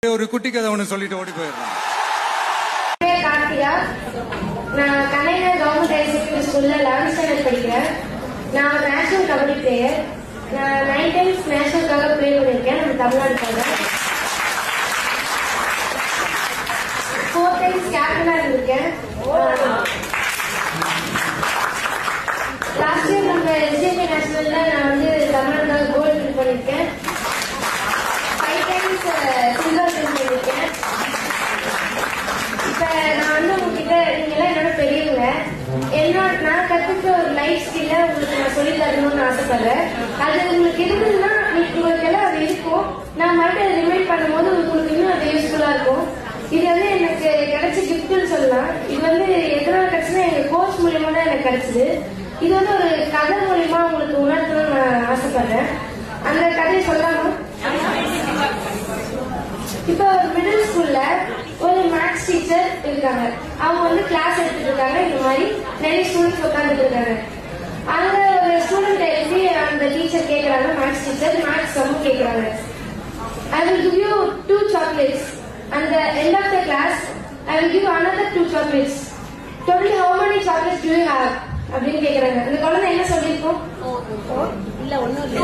ஒரு குட்டி கதை ஒன்று சொல்லிட்டு ஓடி போயிடுறேன். கார்த்திகா, நான் கலைஞர் கவர்மெண்ட் ஹையர் செகண்டரி ஸ்கூல்ல 11th ஸ்டாண்டர்ட் படிக்கிறேன். நான் நேஷனல் கபடி பிளேயர். நான் 9 டைம்ஸ் நேஷனலுக்காக பிளே பண்ணிருக்கேன். நம்ம தமிழ்நாட்டுக்காக 4 டைம்ஸ் கேப்டனா இருந்திருக்கேன். லாஸ்ட் இயர் நம்ம எஸ்ஜேபி நேஷனல்ல நான் வந்து தமிழ்நாட்டுக்காக கோல்டு வின் பண்ணிருக்கேன். 5 டைம்ஸ் சில்வர் வின் பண்ணிருக்கேன். இப்ப நான் வந்து உங்ககிட்ட நீங்க எல்லாம் என்னோட பெரியவங்க, நான் கத்துக்க ஒரு லைஃப் ஸ்கில்ல உங்களுக்கு நான் சொல்லி தரணும்னு ஆசைப்படுறேன். அது உங்களுக்கு இருந்ததுன்னா உங்களுக்கு எல்லாம் அது இருக்கும். நான் மறுபடியும் ரிமைண்ட் பண்ணும்போது உங்களுக்கு இன்னும் அது யூஸ்ஃபுல்லா இருக்கும். இது வந்து எனக்கு கிடைச்ச கிஃப்ட்னு சொல்லலாம். இது வந்து எதனால கிடைச்சுன்னா எங்க கோச் மூலியமா தான் எனக்கு கிடைச்சது. இது வந்து ஒரு கதை மூலியமா உங்களுக்கு உணர்த்தணும்னு நான் ஆசைப்படுறேன். அந்த கதையை சொல்லாமா? இப்ப ஒரு மிடில் ஸ்கூல்ல ஒரு மேத்ஸ் டீச்சர் இருக்காங்க. அவங்க வந்து கிளாஸ் எடுத்துட்டு இருக்காங்க. இந்த மாதிரி நிறைய ஸ்டூடெண்ட்ஸ் உட்காந்துட்டு இருக்காங்க. அங்க ஒரு ஸ்டூடெண்ட் எழுதி அந்த டீச்சர் கேக்குறாங்க, மேத்ஸ் டீச்சர் மேத்ஸ் சம் கேக்குறாங்க. I will give you 2 chocolates. At the end of the class, I will give another 2 chocolates. Totally how many chocolates do you have? அப்படின்னு கேக்குறாங்க. அந்த குழந்தை என்ன சொல்லிருக்கும்? இல்ல ஒண்ணும் இல்ல.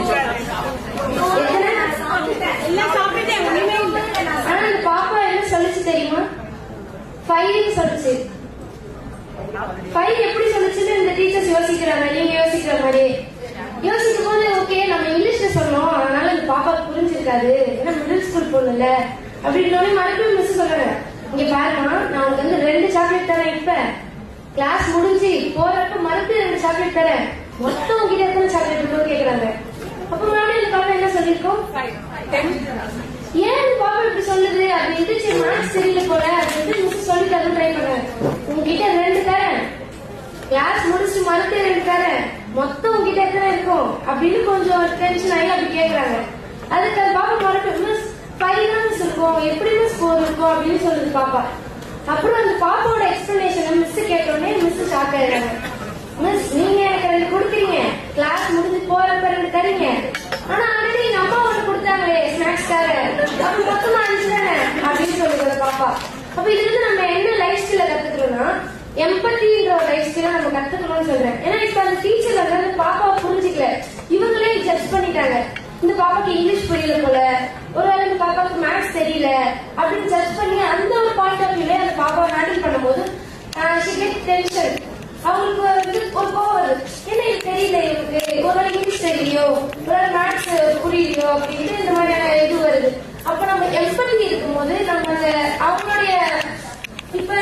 ஆனா அந்த பாப்பா என்ன சொல்லிச்சு தெரியுமா? 5 சொல்லிச்சு. 5 எப்படி சொல்லிச்சுன்னு இந்த டீச்சர்ஸ் யோசிக்கிறாங்க. நீங்க யோசிக்கிற மாதிரி யோசிக்கும் போது ஓகே நம்ம இங்கிலீஷ்ல சொன்னோம், அதனால இந்த பாப்பா புரிஞ்சிருக்காது, ஏன்னா மிடில் ஸ்கூல் பொண்ணுல அப்படின்னு மறுபடியும் மிஸ் சொல்றாங்க. இங்க பாருமா, நான் உனக்கு வந்து 2 சாக்லேட் தரேன். இப்ப கிளாஸ் முடிஞ்சு போறப்ப மறுபடியும் 2 சாக்லேட் தரேன். மொத்தம் உங்ககிட்ட எத்தனை சாக்லேட் இருக்குன்னு கேக்குறாங்க. அப்ப மறுபடியும் இந்த பாப்பா என்ன சொல்லிருக்கோம்? ஏன் இந்த பாப்பா இப்படி சொல்லுது அப்படின்னு சரி மேத்ஸ் தெரியல போல அப்படின்னு மிஸ் சொல்லி தரணும் ட்ரை பண்ணேன். உங்ககிட்ட 2 தரேன், கிளாஸ் முடிச்சு மறுபடியும் 2 தரேன், மொத்தம் உங்ககிட்ட எத்தனை இருக்கும் அப்படின்னு கொஞ்சம் டென்ஷன் ஆகி அப்படி கேக்குறாங்க. அதுக்கு அந்த பாப்பா மறுபடியும் மிஸ் 5 தான் மிஸ் இருக்கும், எப்படி மிஸ் 4 இருக்கும் அப்படின்னு சொல்லுது பாப்பா. அப்புறம் அந்த பாப்பாவோட எக்ஸ்பிளனேஷன் மிஸ் கேட்டோடனே மிஸ் ஷாக் ஆயிடுறாங்க. மிஸ் நீங்க எனக்கு 2 கொடுக்குறீங்க, கிளாஸ் முடிஞ்சு போறப்ப 2 தரீங்க, ஆனா ஆல்ரெடி எங்க அம்மா 1 கொடுத்தாங்களே ஸ்நாக்ஸ்க்காக, அப்ப மொத்தமா 5 தானே அப்படின்னு சொல்லுது பாப்பா. அப்ப இதுல இருந்து நம்ம என்ன லைஃப் ஸ்கில்ல கத்துக்கிறோம்னா எம்பத்தின்ற ஒரு லைஃப் ஸ்கில்ல நம்ம கத்துக்கணும்னு சொல்றேன். ஏன்னா இப்ப அந்த டீச்சர் வந்து அந்த பாப்பாவை புரிஞ்சுக்கல, இவங்களே ஜட்ஜ் பண்ணிட்டாங்க. இந்த பாப்பாக்கு இங்கிலீஷ் புரியல போல, ஒருவேளை இந்த பாப்பாக்கு மேத்ஸ் தெரியல அப்படின்னு ஜட்ஜ் பண்ணி அந்த ஒரு பாயிண்ட் ஆஃப் வியூல அந்த பாப்பாவை ஹேண்டில் பண்ணும்போது டென்ஷன் அவங்களுக்கு வந்து ஒரு கோவம் வருது. என்ன இது தெரியல, இவருக்கு ஒருவேளை இங்கிலீஷ் தெரியலையோ, ஒருவேளை மேத்ஸ் புரியலையோ அப்படின்ட்டு இந்த மாதிரியான இது வருது. அப்ப நம்ம எம்பத்தி இருக்கும்போது நம்ம அவங்களுடைய இப்ப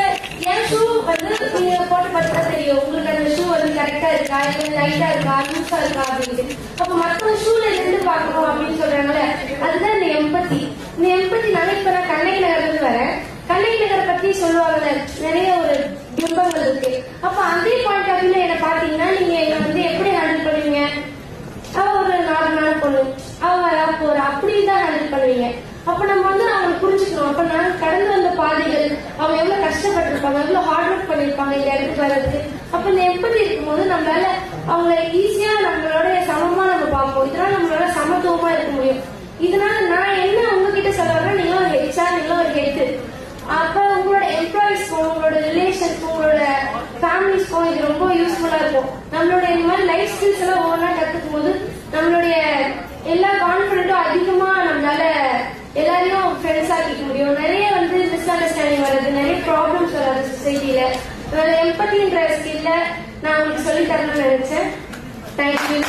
என் ஷூ வந்து நீங்க போட்டு பார்த்தா தெரியும் உங்களுக்கு அந்த ஷூ வந்து கரெக்டா இருக்கா, இல்ல லைட்டா இருக்கா, லூஸா இருக்கா அப்படின்ட்டு. அப்ப மத்தவங்க ஷூல இருந்து பாக்கணும் அப்படின்னு சொல்றாங்கல்ல, அதுதான் இந்த எம்பத்தி. இந்த எம்பத்தினால இப்ப நான் கண்ணகி நகர்ல இருந்து வரேன். கண்ணகி நகரை பத்தி சொல்லுவாங்கல்ல, நிறைய ஒரு பிம்பங்கள் இருக்கு. அப்ப அதே பாயிண்ட் ஆஃப் வியூல என்ன பாத்தீங்கன்னா நீங்க என்ன வந்து எப்படி ஹேண்டில் பண்ணுவீங்க? அவ ஒரு நார்மலான பொண்ணு, அவ வரா போறா அப்படின்னு தான் ஹேண்டில் பண்ணுவீங்க. அப்ப நம்ம வந்து அவங்களை புரிஞ்சுக்கணும். அப்ப நான் கடந்து வந்த பாதைகள், அவங்க எவ்வளவு கஷ்டப்பட்டிருப்பாங்க, எவ்வளவு ஹார்ட் ஒர்க் பண்ணிருப்பாங்க இந்த இடத்துக்கு வர்றதுக்கு. அப்ப இந்த எப்படி இருக்கும்போது நம்மளால அவங்களை ஈஸியா நம்மளோட சமமா நம்ம பார்ப்போம். இதனால நம்மளால சமத்துவமா இருக்க முடியும். இதனால நான் என்ன உங்ககிட்ட சொல்றேன்னா, நீங்களும் ஒரு ஹெச்ஆர், நீங்களும் ஒரு ஹெட். அப்ப உங்களோட எம்ப்ளாயிஸ்க்கும், உங்களோட ரிலேஷனுக்கும், உங்களோட ஃபேமிலிஸ்க்கும் இது ரொம்ப யூஸ்ஃபுல்லா இருக்கும். நம்மளோட இந்த மாதிரி லைஃப் ஸ்கில்ஸ் எல்லாம் ஒவ்வொன்றா கத்துக்கும் போது நம்மளுடைய எல்லா கான்பிடன்ட்டும் அதிகமா நம்மளால எல்லாரையும் ஃப்ரெண்ட்ஸ் ஆக்கிக்க முடியும். நிறைய வந்து மிஸ் அண்டர்ஸ்டாண்டிங் வருது, நிறைய ப்ராப்ளம்ஸ் வராது சொசைட்டில. அதனால எம்பத்தின்ற ஸ்கில்ல நான் உங்களுக்கு சொல்லி தரணும்னு நினைச்சேன். தேங்க்யூ.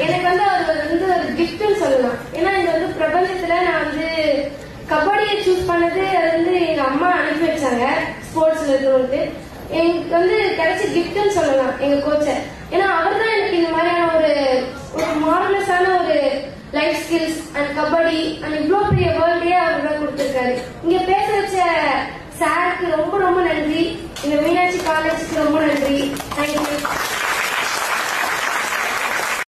எனக்கு வந்து அவர் வந்து ஒரு கிஃப்ட்னு சொல்லலாம். ஏன்னா இது வந்து பிரபஞ்சத்துல நான் வந்து கபடியை சூஸ் பண்ணது அது வந்து எங்க அம்மா அனுப்பி வச்சாங்க ஸ்போர்ட்ஸ்ல இருக்கணும்ட்டு. எனக்கு வந்து கிடைச்ச கிஃப்ட்னு சொல்லலாம் எங்க கோச்சை. ஏன்னா அவர் தான் எனக்கு இந்த மாதிரியான ஒரு மார்வலஸான ஒரு life skills and kabaddi and இவ்வளவு பெரிய வேர்ல்டே அவர் தான் கொடுத்திருக்காரு. இங்க பேச வச்ச சாருக்கு ரொம்ப ரொம்ப நன்றி. இந்த மீனாட்சி காலேஜுக்கு ரொம்ப நன்றி. தேங்க்யூ.